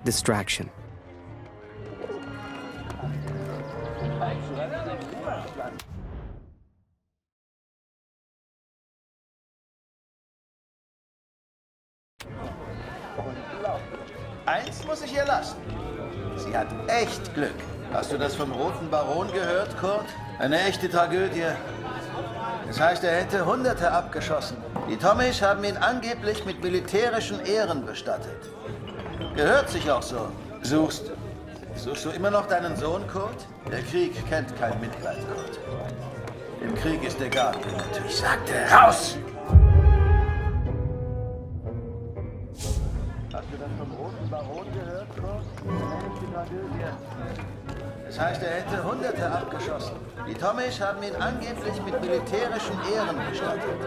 distraction. Eins muss ich ihr lassen. Sie hat echt Glück. Hast du das vom Roten Baron gehört, Kurt? Eine echte Tragödie. Das heißt, er hätte Hunderte abgeschossen. Die Tommies haben ihn angeblich mit militärischen Ehren bestattet. Gehört sich auch so. Suchst du immer noch deinen Sohn, Kurt? Der Krieg kennt kein Mitleid, Kurt. Im Krieg ist egal, wer natürlich sagte. Raus! Hast du das vom Roten Baron gehört, Kurt? Eine echte Tragödie. Das heißt, er hätte Hunderte abgeschossen. Die Tommies haben ihn angeblich mit militärischen Ehren bestattet.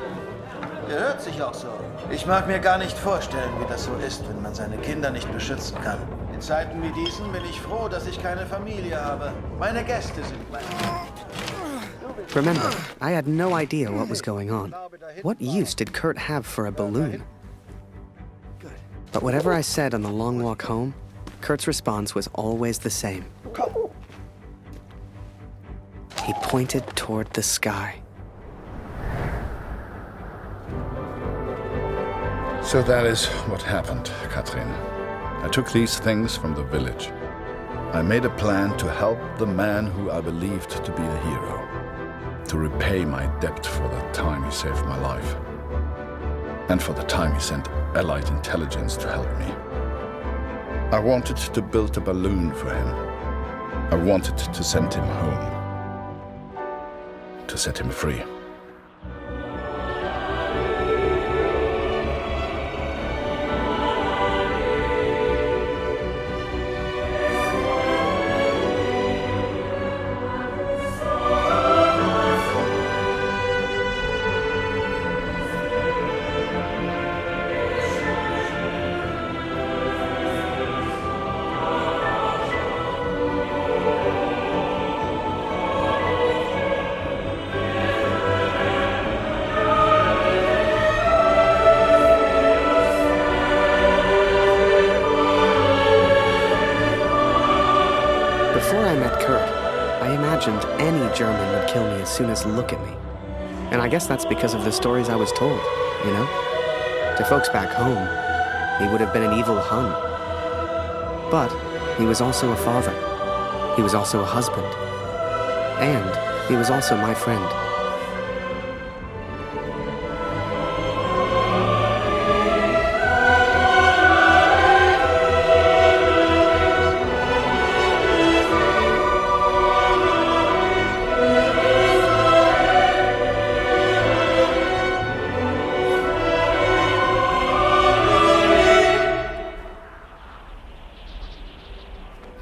Gehört sich auch so. Ich mag mir gar nicht vorstellen, wie das so ist, wenn man seine Kinder nicht beschützen kann. In Zeiten wie diesen bin ich froh, dass ich keine Familie habe. Meine Gäste sind mein... Remember, I had no idea what was going on. What use did Kurt have for a balloon? But whatever I said on the long walk home, Kurt's response was always the same. He pointed toward the sky. So that is what happened, Katrin. I took these things from the village. I made a plan to help the man who I believed to be the hero. To repay my debt for the time he saved my life. And for the time he sent Allied intelligence to help me. I wanted to build a balloon for him. I wanted to send him home. To set him free. Before I met Kurt, I imagined any German would kill me as soon as look at me. And I guess that's because of the stories I was told, you know? To folks back home, he would have been an evil Hun. But he was also a father. He was also a husband. And he was also my friend.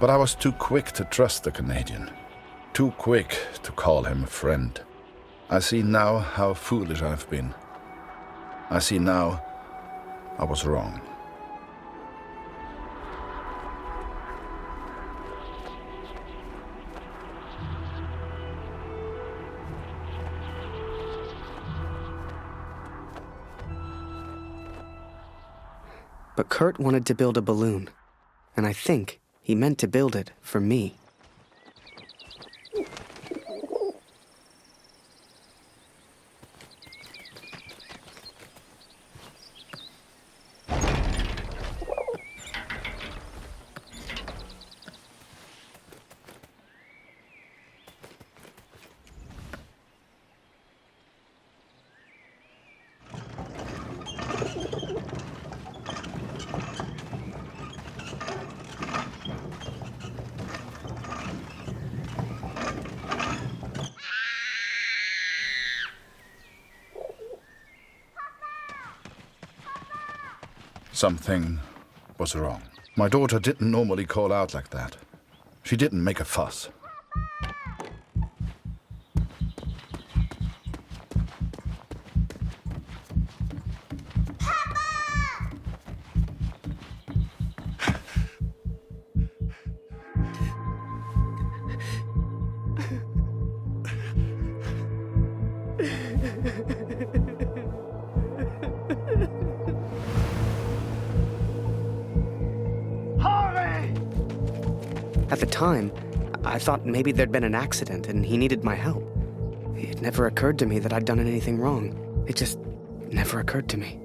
But I was too quick to trust the Canadian. Too quick to call him a friend. I see now how foolish I've been. I see now I was wrong. But Kurt wanted to build a balloon, and I think he meant to build it for me. Something was wrong. My daughter didn't normally call out like that. She didn't make a fuss. At the time, I thought maybe there'd been an accident and he needed my help. It never occurred to me that I'd done anything wrong. It just never occurred to me.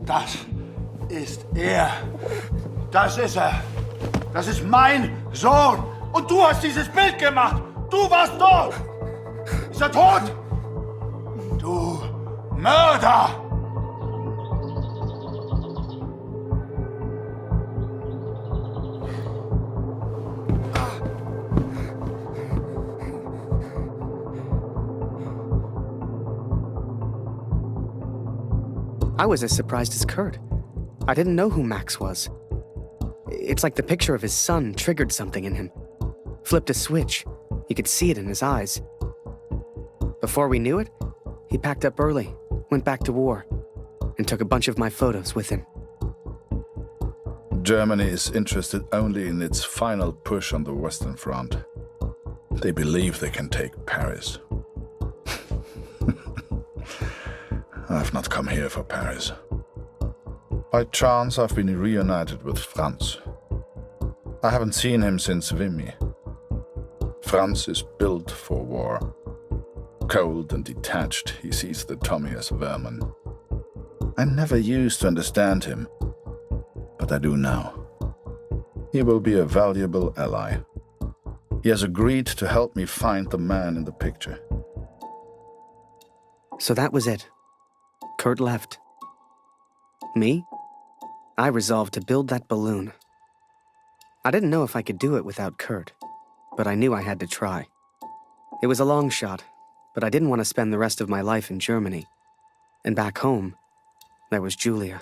Das ist er. Das ist er. Das ist mein Sohn. Und du hast dieses Bild gemacht. Du warst dort. Ist er tot? Du Mörder! I was as surprised as Kurt. I didn't know who Max was. It's like the picture of his son triggered something in him. Flipped a switch. You could see it in his eyes. Before we knew it, he packed up early, went back to war, and took a bunch of my photos with him. Germany is interested only in its final push on the Western Front. They believe they can take Paris. I've not come here for Paris. By chance, I've been reunited with Franz. I haven't seen him since Vimy. Franz is built for war. Cold and detached, he sees the Tommy as vermin. I never used to understand him, but I do now. He will be a valuable ally. He has agreed to help me find the man in the picture. So that was it. Kurt left. Me? I resolved to build that balloon. I didn't know if I could do it without Kurt, but I knew I had to try. It was a long shot, but I didn't want to spend the rest of my life in Germany. And back home, there was Julia.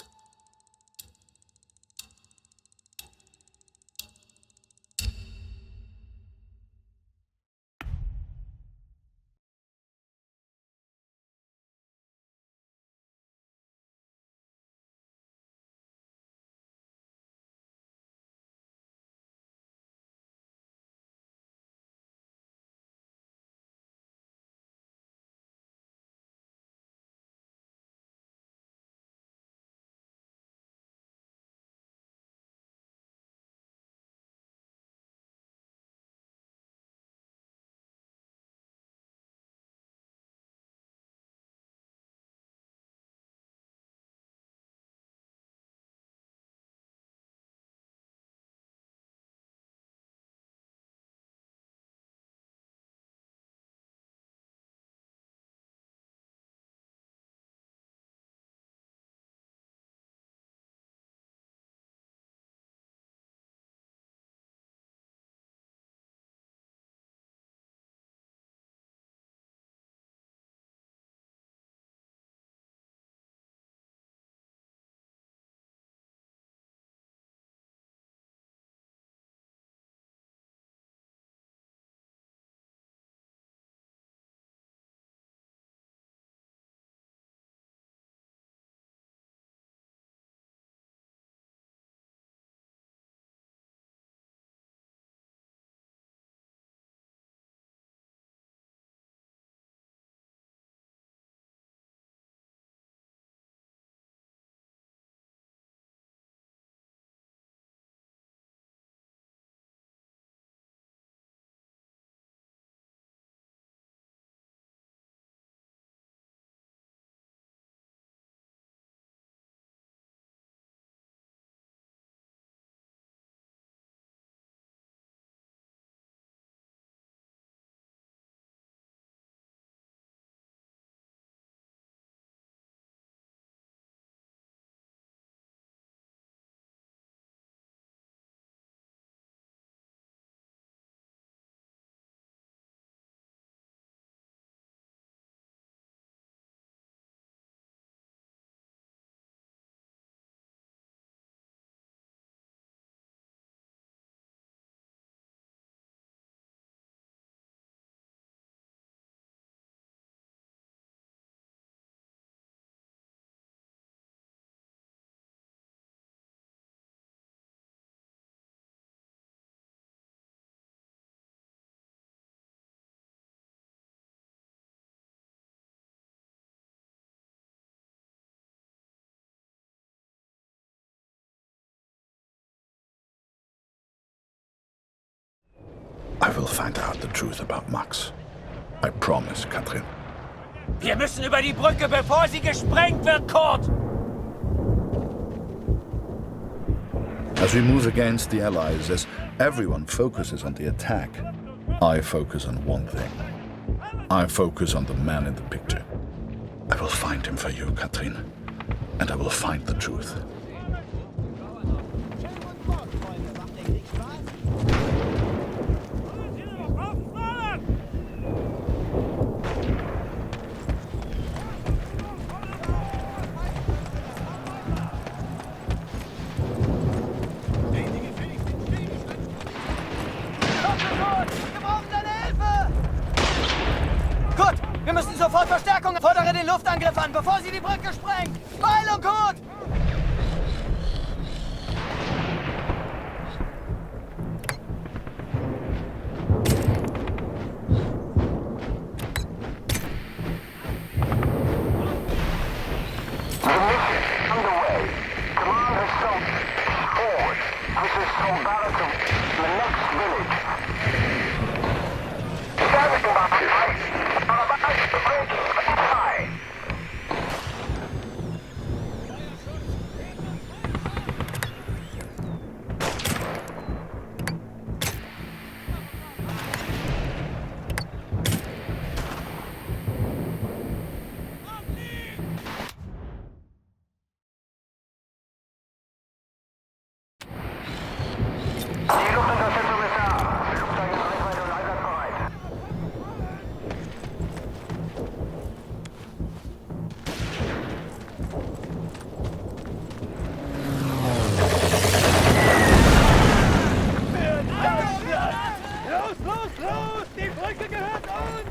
I will find out the truth about Max. I promise, Katrin. Wir müssen über die Brücke, bevor sie gesprengt wird, Kurt! As we move against the Allies, as everyone focuses on the attack, I focus on one thing. I focus on the man in the picture. I will find him for you, Katrin. And I will find the truth. Kurt, wir müssen sofort Verstärkung. Fordere den Luftangriff an, bevor sie die Brücke sprengt. Beeilung, Kurt! Underway. Command has sent forward. This is Solbaratum, the next village. Standing by. Are about to break high. Die Luftunterstützung ist da. Flugzeug in Reichweite und einsatzbereit. Los, los, los! Die Brücke gehört uns!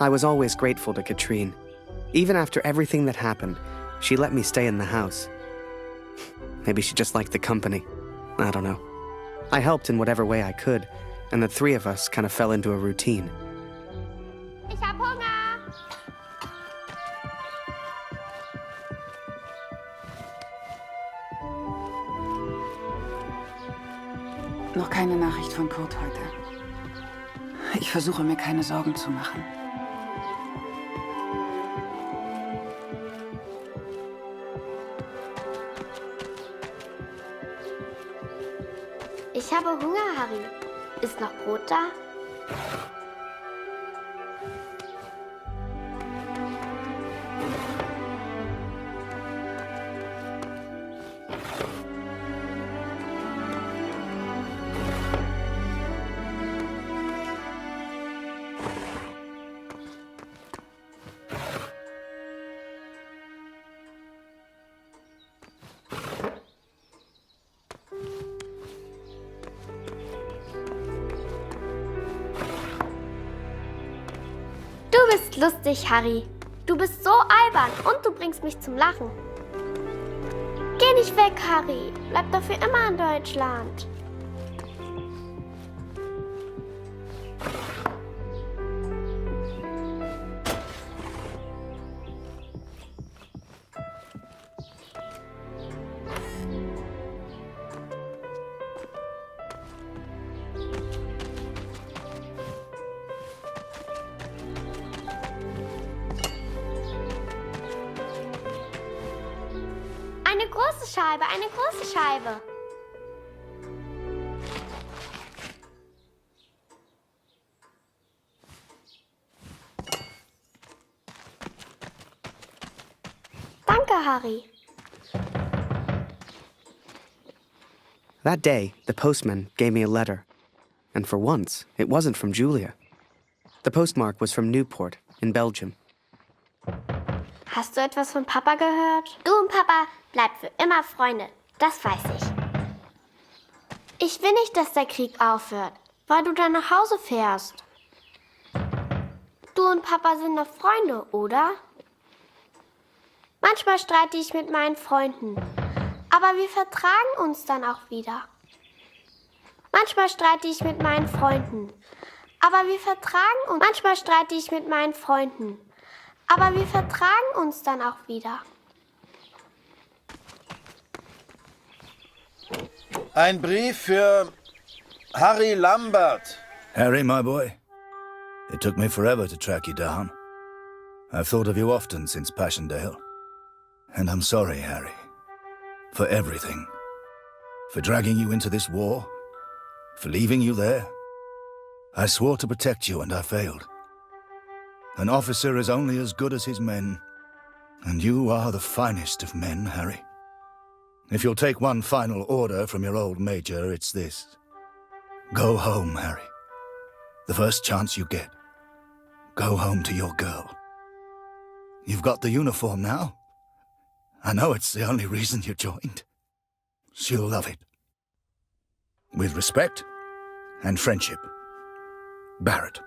I was always grateful to Katrine. Even after everything that happened, she let me stay in the house. Maybe she just liked the company. I don't know. I helped in whatever way I could, and the three of us kind of fell into a routine. Ich hab Hunger. Noch keine Nachricht von Kurt heute. Ich versuche mir keine Sorgen zu machen. Ich habe Hunger, Harry. Ist noch Brot da? Du bist lustig, Harry. Du bist so albern und du bringst mich zum Lachen. Geh nicht weg, Harry. Bleib doch für immer in Deutschland. Eine große Scheibe, eine große Scheibe. Danke, Harry. That day, the postman gave me a letter. And for once, it wasn't from Julia. The postmark was from Newport in Belgium. Hast du etwas von Papa gehört? Du und Papa bleibt für immer Freunde. Das weiß ich. Ich will nicht, dass der Krieg aufhört, weil du dann nach Hause fährst. Du und Papa sind noch Freunde, oder? Manchmal streite ich mit meinen Freunden, aber wir vertragen uns dann auch wieder. Manchmal streite ich mit meinen Freunden, aber wir vertragen uns. Manchmal streite ich mit meinen Freunden, Aber wir vertragen uns dann auch wieder. Ein Brief für Harry Lambert. Harry, my boy, it took me forever to track you down. I've thought of you often since Passchendaele. And I'm sorry, Harry, for everything. For dragging you into this war, for leaving you there. I swore to protect you and I failed. An officer is only as good as his men, and you are the finest of men, Harry. If you'll take one final order from your old major, it's this. Go home, Harry. The first chance you get. Go home to your girl. You've got the uniform now. I know it's the only reason you joined. She'll love it. With respect and friendship. Barrett.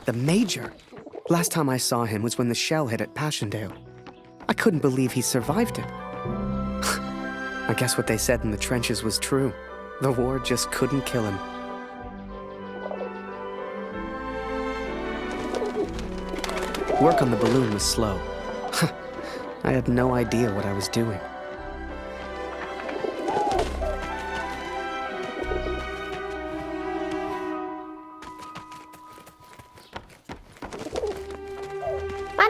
The Major? Last time I saw him was when the shell hit at Passchendaele. I couldn't believe he survived it. I guess what they said in the trenches was true. The war just couldn't kill him. Work on the balloon was slow. I had no idea what I was doing.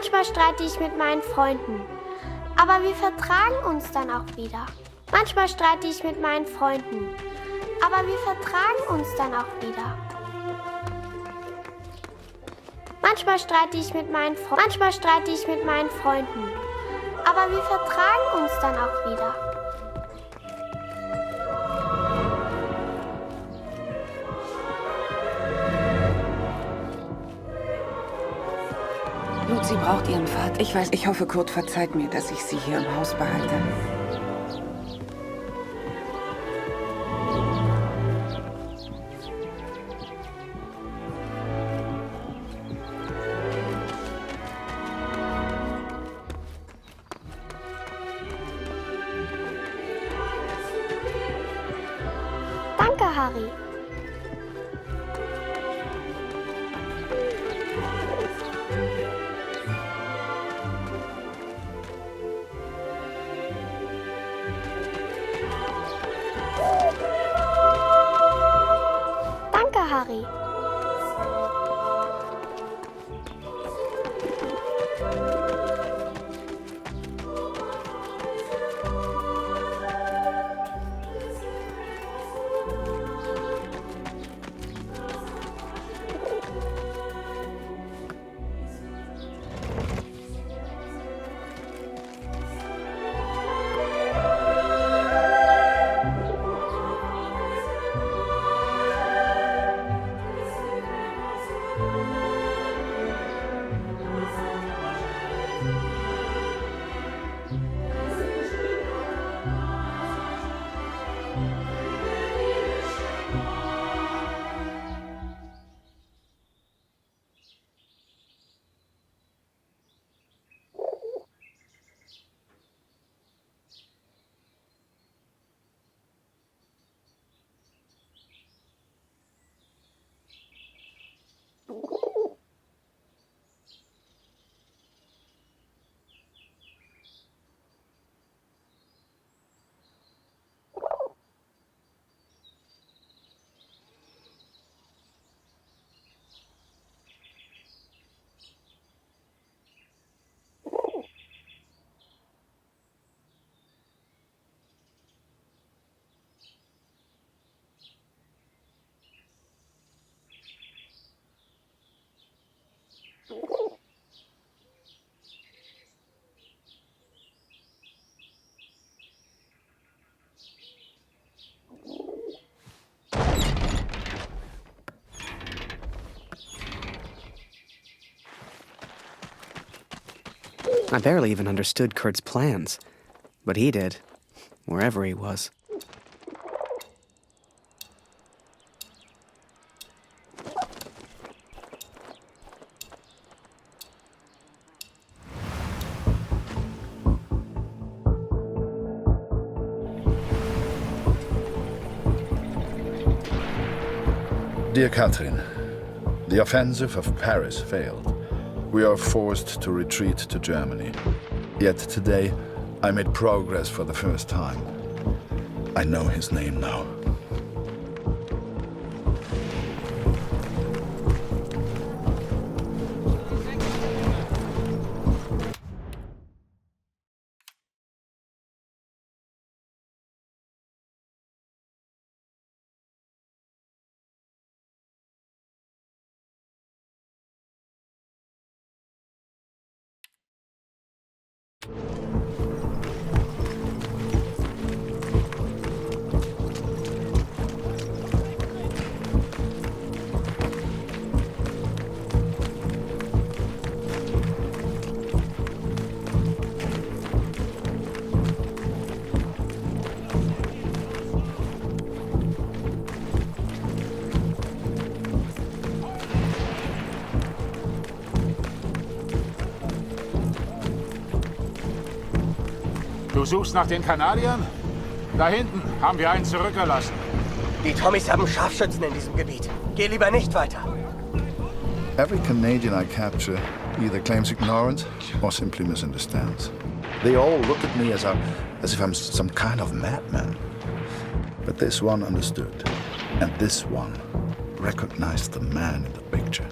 Manchmal streite ich mit meinen Freunden, aber wir vertragen uns dann auch wieder. Manchmal streite ich mit meinen Freunden, aber wir vertragen uns dann auch wieder. Manchmal streite ich mit meinen Freunden, aber wir vertragen uns dann auch wieder. Lucy braucht ihren Vater. Ich hoffe, Kurt verzeiht mir, dass ich sie hier im Haus behalte. Danke, Harry. Danke, Harry. I barely even understood Kurt's plans, but he did, wherever he was. Dear Catherine, the offensive of Paris failed. We are forced to retreat to Germany. Yet today, I made progress for the first time. I know his name now. Du suchst nach den Kanadiern? Da hinten haben wir einen zurückgelassen. Die Tommys haben Scharfschützen in diesem Gebiet. Geh lieber nicht weiter. Every Canadian I capture either claims ignorance or simply misunderstands. They all look at me as if I'm some kind of madman. But this one understood, and this one recognized the man in the picture.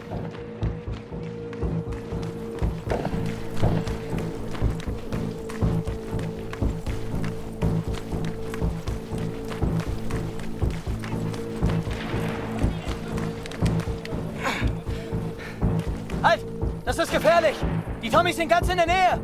gefährlich! Die Tommys sind ganz in der Nähe!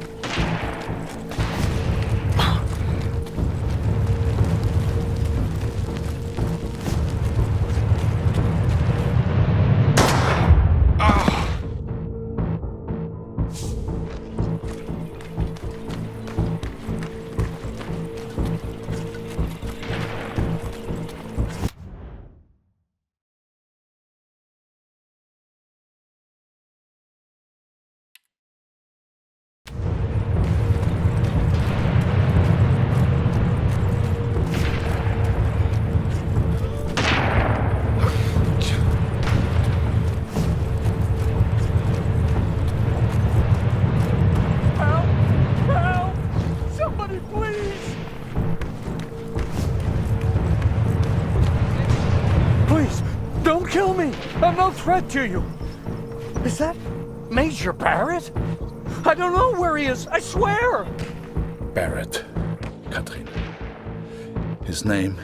Please, don't kill me! I'm no threat to you! Is that Major Barrett? I don't know where he is, I swear! Barrett, Katrin. His name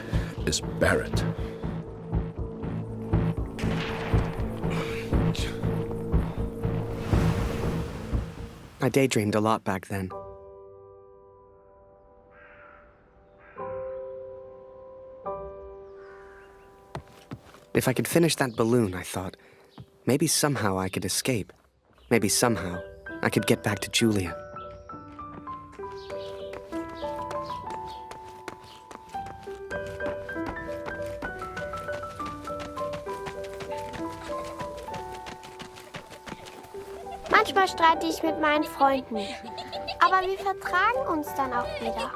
is Barrett. I daydreamed a lot back then. If I could finish that balloon, I thought, maybe somehow I could escape. Maybe somehow I could get back to Julia. Manchmal streite ich mit meinen Freunden. Aber wir vertragen uns dann auch wieder.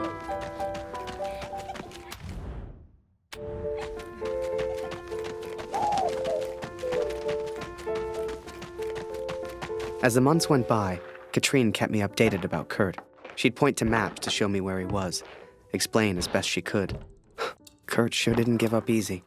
As the months went by, Katrin kept me updated about Kurt. She'd point to maps to show me where he was, explain as best she could. Kurt sure didn't give up easy.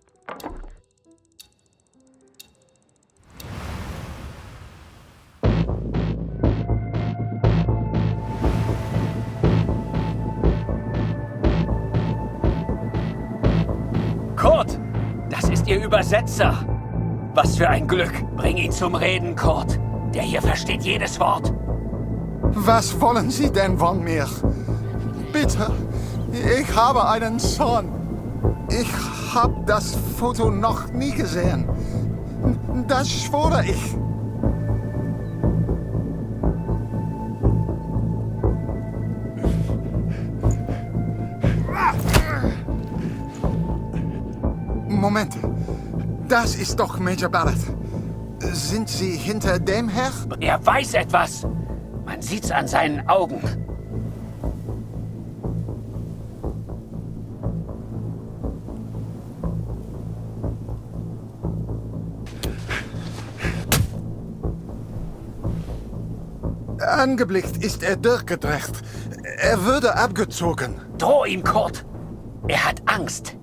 Kurt, das ist Ihr Übersetzer. Was für ein Glück. Bring ihn zum Reden, Kurt. Der hier versteht jedes Wort. Was wollen Sie denn von mir? Bitte, ich habe einen Sohn. Ich habe das Foto noch nie gesehen. Das schwöre ich. Moment, das ist doch Major Barrett. Sind Sie hinter dem Herr? Er weiß etwas. Man sieht's an seinen Augen. Angeblickt ist er durchgedreht. Er würde abgezogen. Droh ihm, Kurt. Er hat Angst.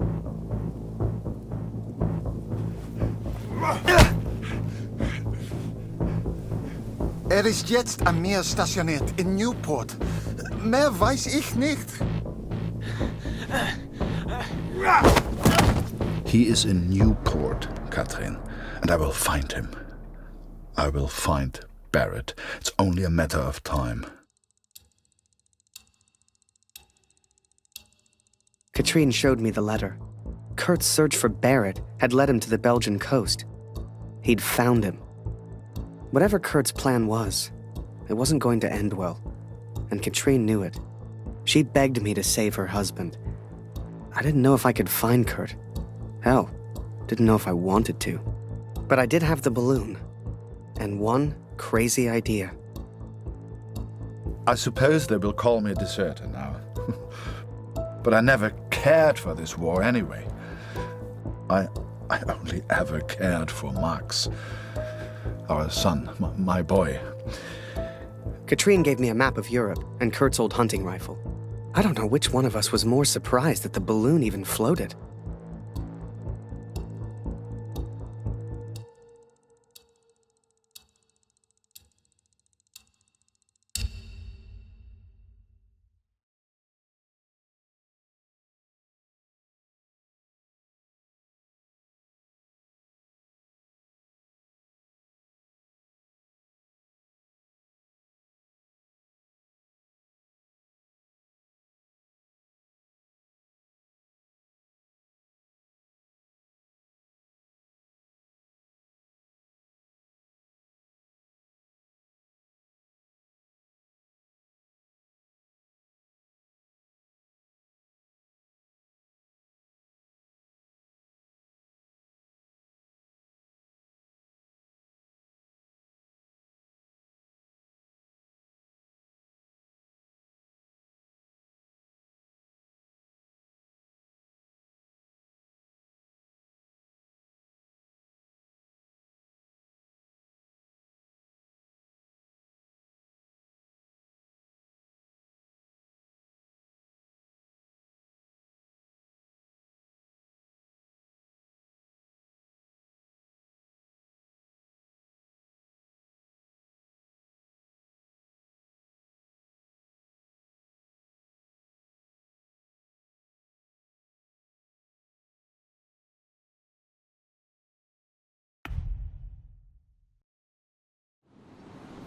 Er ist jetzt am Meer stationiert, in Newport. Mehr weiß ich nicht. He is in Newport, Katrin, and I will find him. I will find Barrett. It's only a matter of time. Katrin showed me the letter. Kurt's search for Barrett had led him to the Belgian coast. He'd found him. Whatever Kurt's plan was, it wasn't going to end well, and Katrin knew it. She begged me to save her husband. I didn't know if I could find Kurt. Hell, didn't know if I wanted to. But I did have the balloon, and one crazy idea. I suppose they will call me a deserter now. But I never cared for this war anyway. I only ever cared for Max. Our son, my boy. Katrin gave me a map of Europe and Kurt's old hunting rifle. I don't know which one of us was more surprised that the balloon even floated.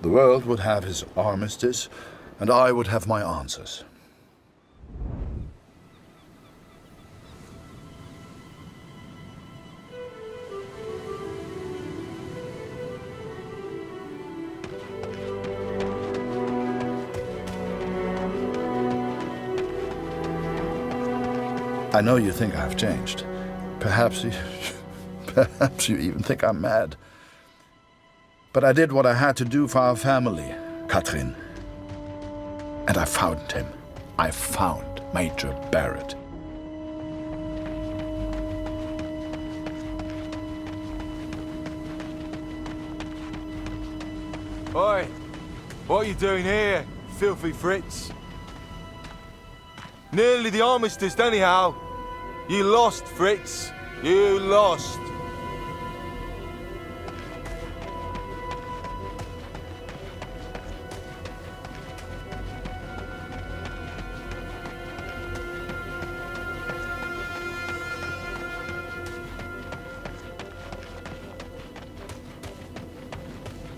The world would have his armistice, and I would have my answers. I know you think I've changed. Perhaps you even think I'm mad. But I did what I had to do for our family, Katrin. And I found him. I found Major Barrett. Oi! What are you doing here, filthy Fritz? Nearly the armistice, anyhow. You lost, Fritz. You lost.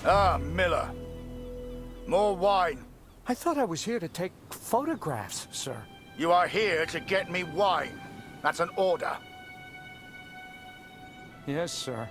Ah, Miller. More wine. I thought I was here to take photographs, sir. You are here to get me wine. That's an order. Yes, sir.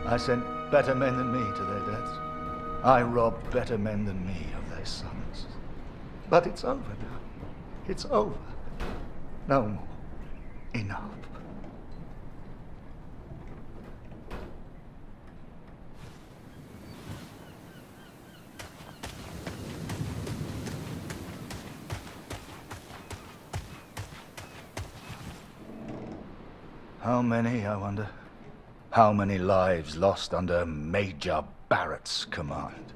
I sent better men than me to their deaths. I robbed better men than me of their sons. But it's over now. It's over. No more. Enough. How many, I wonder? How many lives lost under Major Barrett's command?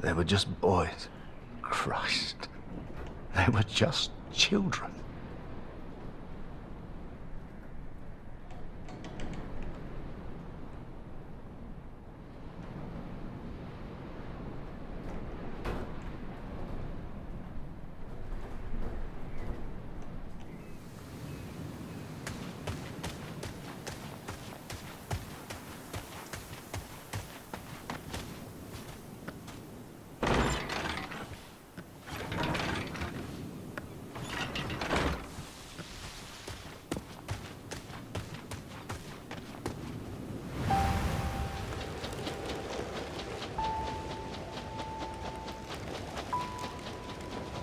They were just boys. Christ. They were just children.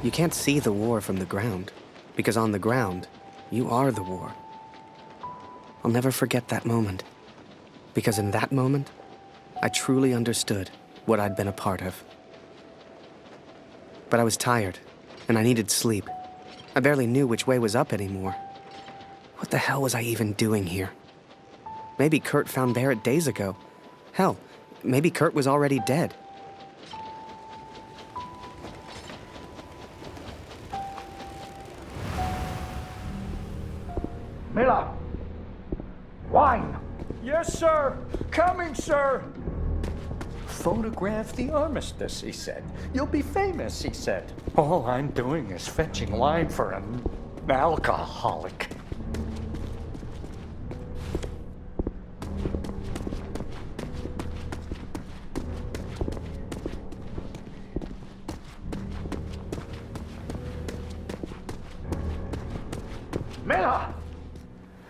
You can't see the war from the ground, because on the ground, you are the war. I'll never forget that moment, because in that moment, I truly understood what I'd been a part of. But I was tired, and I needed sleep. I barely knew which way was up anymore. What the hell was I even doing here? Maybe Kurt found Barrett days ago. Hell, maybe Kurt was already dead. Miller! Wine! Yes, sir. Coming, sir. Photograph the armistice, he said. You'll be famous, he said. All I'm doing is fetching wine for an alcoholic. Miller!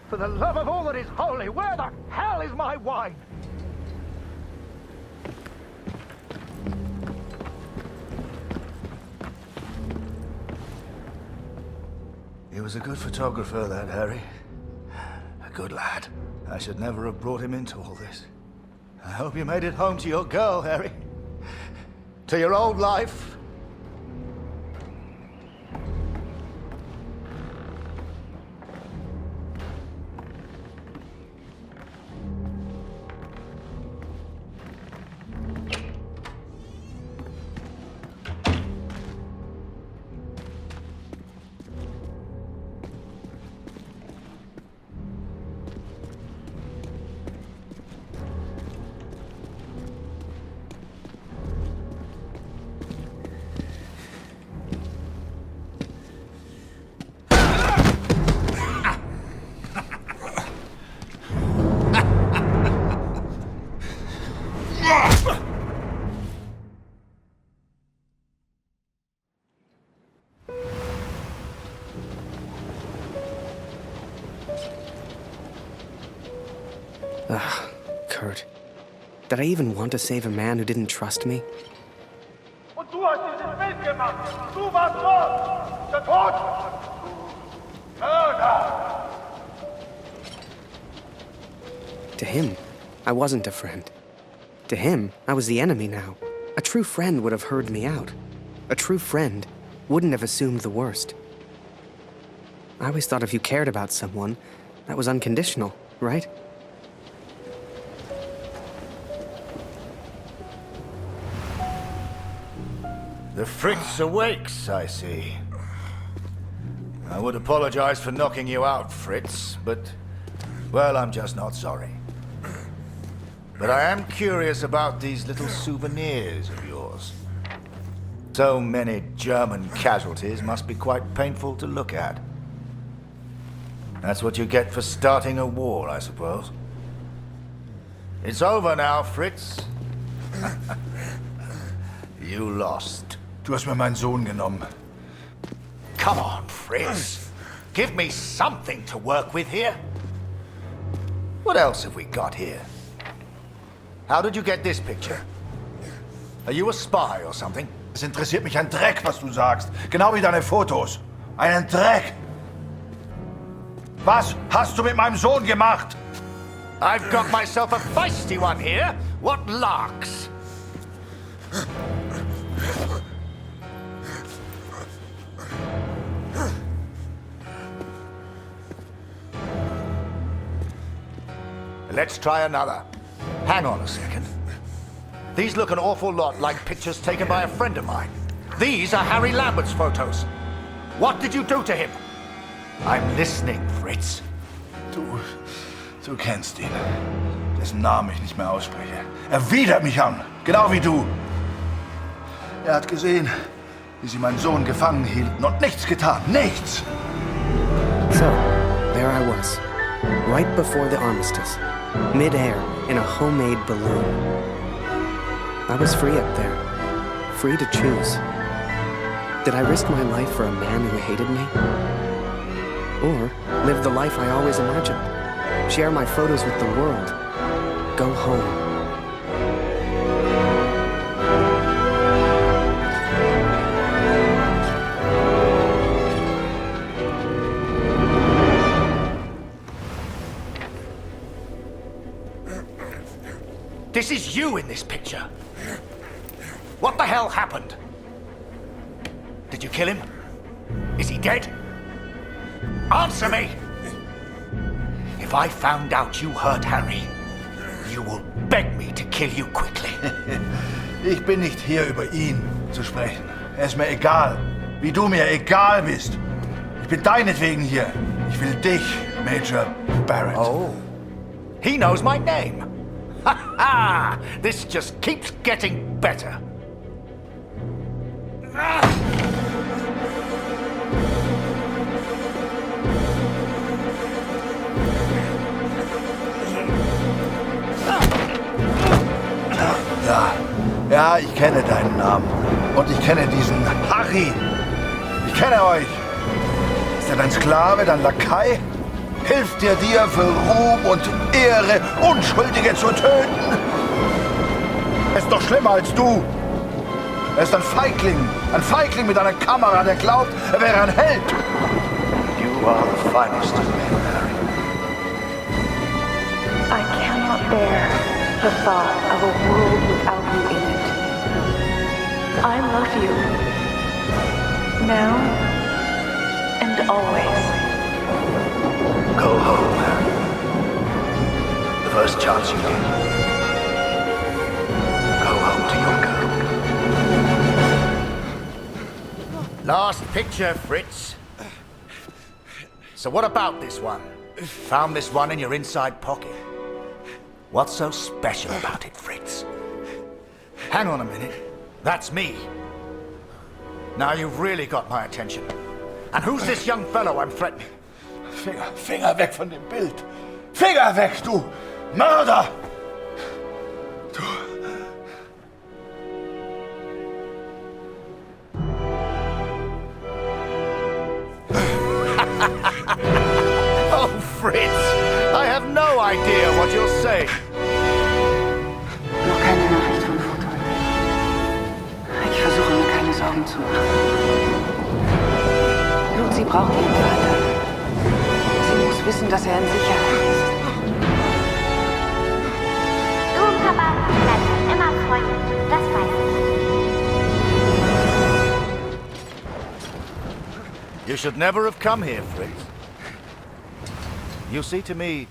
For the love of all that is holy, where the hell is my wine? was a good photographer, that Harry. A good lad. I should never have brought him into all this. I hope you made it home to your girl, Harry. To your old life. Ugh, Kurt. Did I even want to save a man who didn't trust me? Und du hast dieses Bild gemacht. Du warst dort. Der Tod. Mörder. To him, I wasn't a friend. To him, I was the enemy now. A true friend would have heard me out. A true friend wouldn't have assumed the worst. I always thought if you cared about someone, that was unconditional, right? The Fritz awakes, I see. I would apologize for knocking you out, Fritz, but, well, I'm just not sorry. But I am curious about these little souvenirs of yours. So many German casualties must be quite painful to look at. That's what you get for starting a war, I suppose. It's over now, Fritz. You lost. Du hast mir meinen Sohn genommen. Come on, Fritz. Give me something to work with here. What else have we got here? How did you get this picture? Are you a spy or something? Es interessiert mich ein Dreck, was du sagst. Genau wie deine Fotos. Einen Dreck. Was hast du mit meinem Sohn gemacht? I've got myself a feisty one here. What larks? Let's try another. Hang on a second. These look an awful lot like pictures taken by a friend of mine. These are Harry Lambert's photos. What did you do to him? I'm listening, Fritz. Du kennst ihn. Dessen Namen ich nicht mehr ausspreche. Er widert mich an. Genau wie du. Er hat gesehen, wie sie meinen Sohn gefangen hielten und nichts getan. Nichts! So, there I was. Right before the armistice. Mid-air, in a homemade balloon. I was free up there. Free to choose. Did I risk my life for a man who hated me? Or live the life I always imagined? Share my photos with the world? Go home. This is you in this picture. What the hell happened? Did you kill him? Is he dead? Answer me! If I found out you hurt Harry, you will beg me to kill you quickly. Ich bin nicht hier, über ihn zu sprechen. Er ist mir egal, wie du mir egal bist. Ich bin deinetwegen hier. Ich will dich, Major Barrett. Oh, he knows my name. Ha ha! This just keeps getting better. Ja, ich kenne deinen Namen. Und ich kenne diesen Harry. Ich kenne euch. Ist er dein Sklave, dein Lakai? Hilft dir für Ruhm und Ehre, Unschuldige zu töten? Er ist doch schlimmer als du. Er ist ein Feigling mit einer Kamera, der glaubt, er wäre ein Held. You are the finest of men, Harry. I cannot bear the thought of a world without you in it. I love you. Now and always. Go home, Harry. The first chance you get. Go home to your girl. Last picture, Fritz. So what about this one? Found this one in your inside pocket. What's so special about it, Fritz? Hang on a minute. That's me. Now you've really got my attention. And who's this young fellow I'm threatening? Finger weg von dem Bild. Finger weg, du Mörder! Oh, Fritz! I have no idea what you're saying. Noch keine Nachricht von Kurt heute. Ich versuche mir keine Sorgen zu machen. Lucy braucht ihren Vater. Sie muss wissen, dass er in Sicherheit ist. Du und Papa bleiben immer Freunde. Das weiß ich. You should never have come here, Fritz. You see, to me,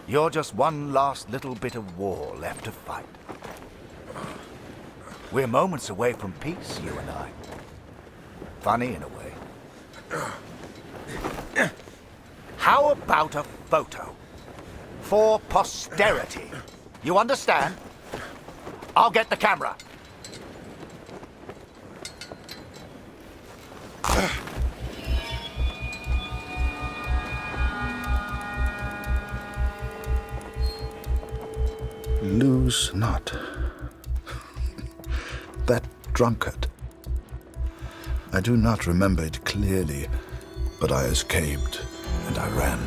you're just one last little bit of war left to fight. We're moments away from peace, you and I. Funny in a way. How about a photo? For posterity. You understand? I'll get the camera. Lose not. That drunkard. I do not remember it clearly, but I escaped and I ran.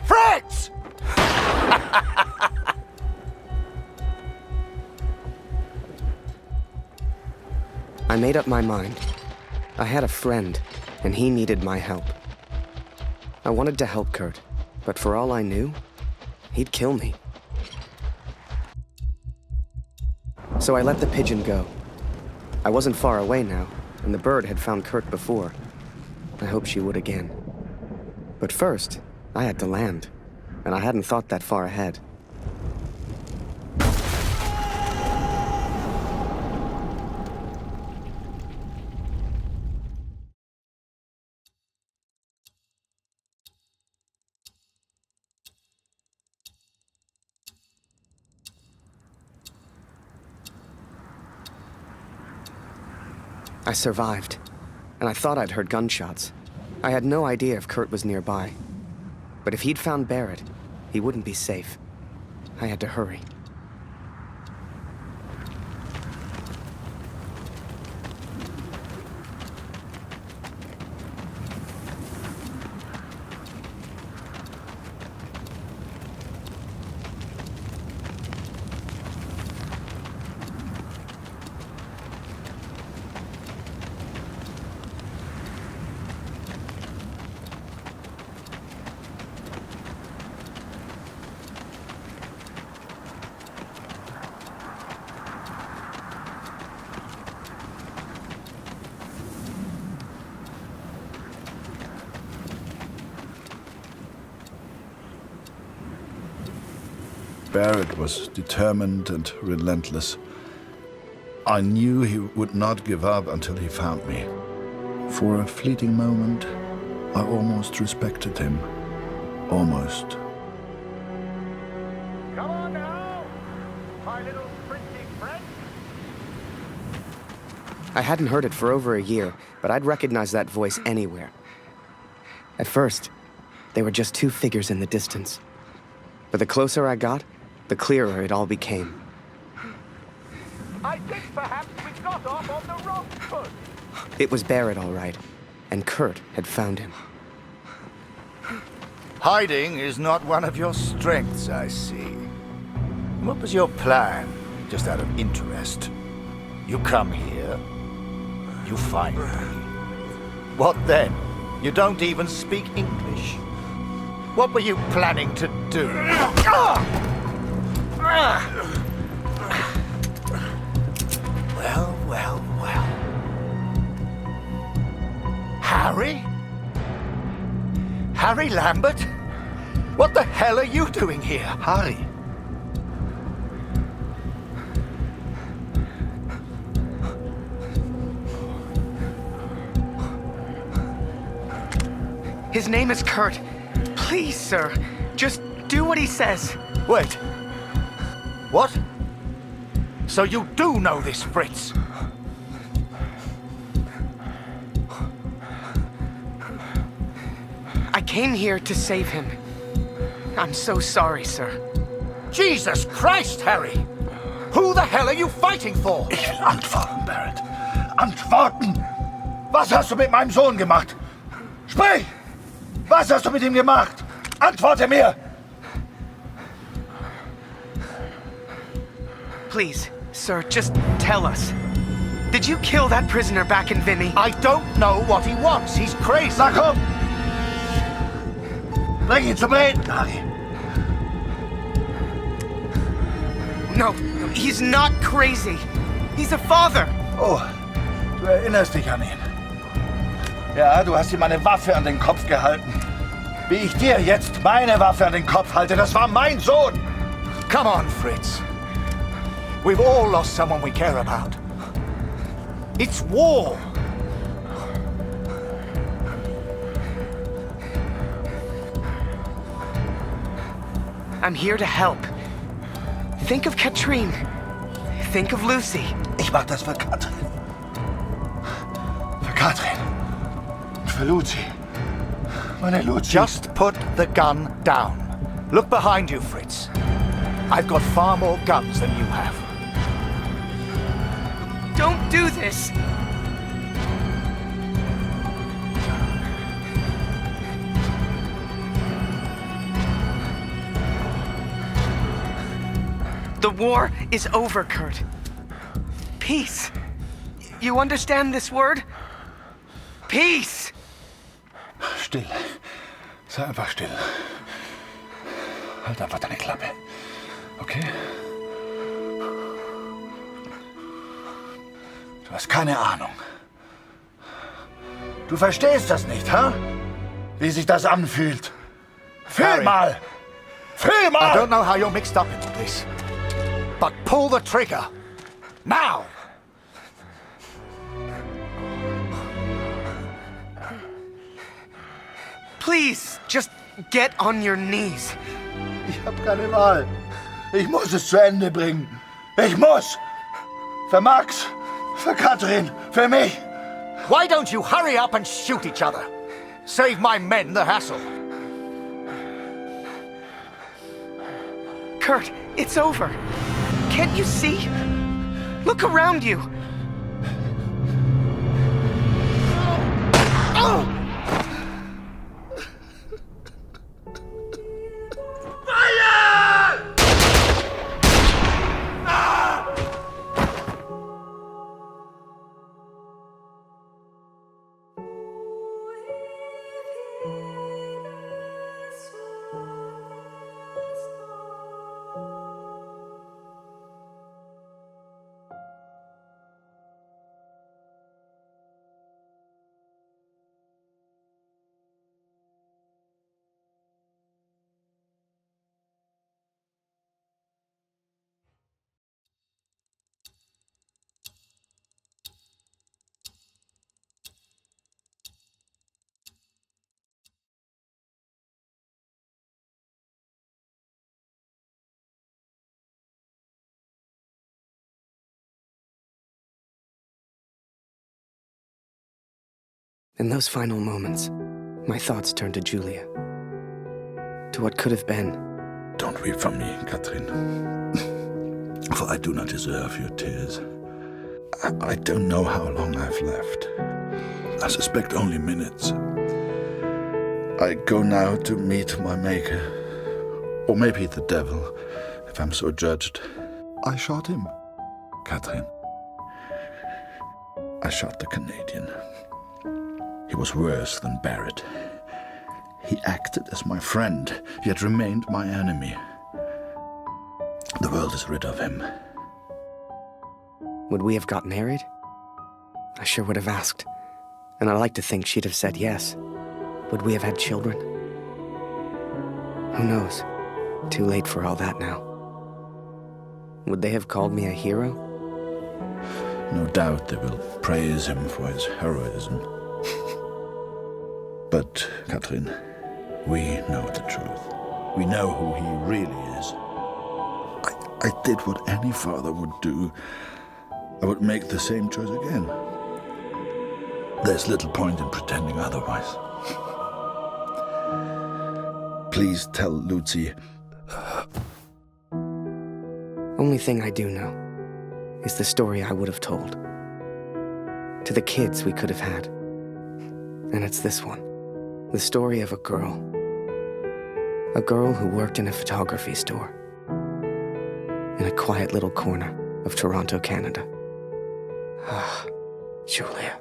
Fritz! I made up my mind. I had a friend, and he needed my help. I wanted to help Kurt, but for all I knew, he'd kill me. So I let the pigeon go. I wasn't far away now, and the bird had found Kurt before. I hoped she would again. But first, I had to land, and I hadn't thought that far ahead. I survived, and I thought I'd heard gunshots. I had no idea if Kurt was nearby. But if he'd found Barrett, he wouldn't be safe. I had to hurry. Barrett was determined and relentless. I knew he would not give up until he found me. For a fleeting moment, I almost respected him. Almost. Come on now, my little pretty friend. I hadn't heard it for over a year, but I'd recognize that voice anywhere. At first, they were just two figures in the distance. But the closer I got, the clearer it all became. I think perhaps we got off on the wrong foot. It was Barrett, all right, and Kurt had found him. Hiding is not one of your strengths, I see. What was your plan, just out of interest? You come here, you find me. What then? You don't even speak English. What were you planning to do? Well, well, well. Harry? Harry Lambert? What the hell are you doing here? Harry. His name is Kurt. Please, sir, just do what he says. Wait. What? So you do know this, Fritz? I came here to save him. I'm so sorry, sir. Jesus Christ, Harry! Who the hell are you fighting for? Ich will antworten, Barrett. Antworten! Was hast du mit meinem Sohn gemacht? Sprich! Was hast du mit ihm gemacht? Antworte mir! Please, sir, just tell us. Did you kill that prisoner back in Vinny? I don't know what he wants. He's crazy. Na komm! Bring ihn zum Reden, Harry. No, he's not crazy. He's a father. Oh, du erinnerst dich an ihn. Ja, du hast ihm eine Waffe an den Kopf gehalten. Wie ich dir jetzt meine Waffe an den Kopf halte, das war mein Sohn. Come on, Fritz. We've all lost someone we care about. It's war. I'm here to help. Think of Katrine. Think of Lucy. Ich mach das für Katrin. Für Katrin. Und für Lucy. Meine Lucy. Just put the gun down. Look behind you, Fritz. I've got far more guns than you have. Don't do this! The war is over, Kurt. Peace. You understand this word? Peace! Still. Sei einfach still. Halt einfach deine Klappe. Okay? Du hast keine Ahnung. Du verstehst das nicht, ha? Wie sich das anfühlt. Fühl mal! Fühl mal! I don't know how you're mixed up in all this, but pull the trigger. Now! Please, just get on your knees. Ich hab keine Wahl. Ich muss es zu Ende bringen. Ich muss! Für Max! Für Katrin! Für mich! Why don't you hurry up and shoot each other? Save my men the hassle. Kurt, it's over. Can't you see? Look around you. Oh! In those final moments, my thoughts turned to Julia. To what could have been. Don't weep for me, Katrin. For I do not deserve your tears. I don't know how long I've left. I suspect only minutes. I go now to meet my maker. Or maybe the devil, if I'm so judged. I shot him, Katrin. I shot the Canadian. He was worse than Barrett. He acted as my friend, yet remained my enemy. The world is rid of him. Would we have got married? I sure would have asked. And I like to think she'd have said yes. Would we have had children? Who knows? Too late for all that now. Would they have called me a hero? No doubt they will praise him for his heroism. But, Katrin, we know the truth. We know who he really is. I did what any father would do. I would make the same choice again. There's little point in pretending otherwise. Please tell Lucy. Only thing I do know is the story I would have told. To the kids we could have had. And it's this one. The story of a girl. A girl who worked in a photography store. In a quiet little corner of Toronto, Canada. Ah, Julia.